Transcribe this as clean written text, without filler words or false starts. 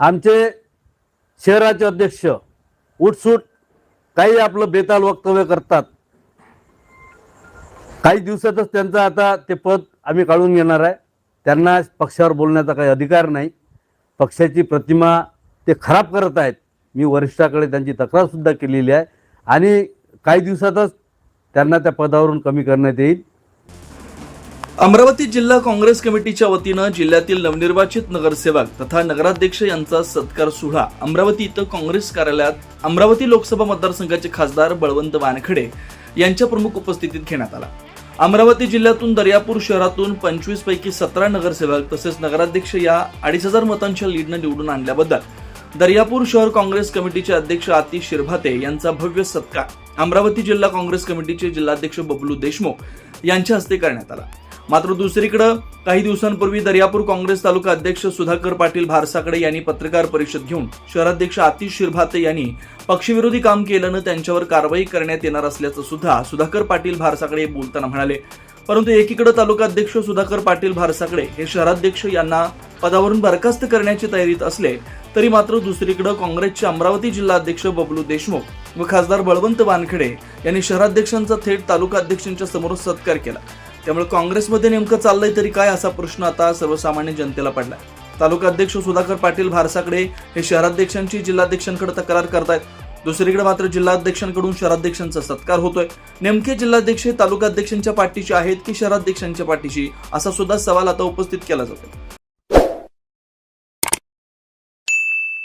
आमचे शहराचे अध्यक्ष उठसूट काही आपलं बेताल वक्तव्य करतात। काही दिवसातच त्यांचं आता ते पद आम्ही काढून घेणार आहे। त्यांना पक्षावर बोलण्याचा काही अधिकार नाही। पक्षाची प्रतिमा ते खराब करत आहेत। मी वरिष्ठाकडे त्यांची तक्रार सुद्धा केलेली आहे आणि काही दिवसातच त्यांना त्या पदावरून कमी करण्यात येईल। अमरावती जिल्हा काँग्रेस कमिटीच्या वतीनं जिल्ह्यातील नवनिर्वाचित नगरसेवक तथा नगराध्यक्ष यांचा सत्कार सोहळा अमरावती इथं काँग्रेस कार्यालयात अमरावती लोकसभा मतदारसंघाचे खासदार बळवंत वानखेडे यांच्या प्रमुख उपस्थितीत घेण्यात आला। अमरावती जिल्ह्यातून दर्यापूर शहरातून 25 पैकी 17 नगरसेवक तसेच नगराध्यक्ष या 2500 मतांच्या लीडनं निवडून आणल्याबद्दल दर्यापूर शहर काँग्रेस कमिटीचे अध्यक्ष आतिश शिरभाते यांचा भव्य सत्कार अमरावती जिल्हा काँग्रेस कमिटीचे जिल्हाध्यक्ष बबलू देशमुख यांच्या हस्ते करण्यात आला। मात्र दुसरीकडे काही दिवसांपूर्वी दर्यापूर काँग्रेस तालुका अध्यक्ष सुधाकर पाटील भारसाकडे यांनी पत्रकार परिषद घेऊन शहराध्यक्ष आतिश शिरभाते यांनी पक्षविरोधी काम केल्यानं त्यांच्यावर कारवाई करण्यात येणार असल्याचं सुद्धा सुधाकर पाटील भारसाकडे बोलताना म्हणाले। परंतु एकीकडे तालुका अध्यक्ष सुधाकर पाटील भारसाकडे हे शहराध्यक्ष यांना पदावरून बरखास्त करण्याची तयारीत असले तरी मात्र दुसरीकडे काँग्रेसचे अमरावती जिल्हा अध्यक्ष बबलू देशमुख व खासदार बळवंत वानखेडे यांनी शहराध्यक्षांचा थेट तालुका अध्यक्षांच्या समोर सत्कार केला। त्यामुळे काँग्रेसमध्ये नेमकं चाललंय तरी काय असा प्रश्न आता सर्वसामान्य जनतेला पडलाय। तालुका अध्यक्ष सुधाकर पाटील भारसाकडे हे शहराध्यक्षांची जिल्हाध्यक्षांकडे तक्रार करतायत, दुसरीकडे मात्र जिल्हाध्यक्षांकडून शहराध्यक्षांचा सत्कार होतोय। नेमके जिल्हाध्यक्ष तालुका अध्यक्षांच्या पाठीशी आहेत की शहराध्यक्षांच्या पाठीशी असा सुद्धा सवाल आता उपस्थित केला जातोय।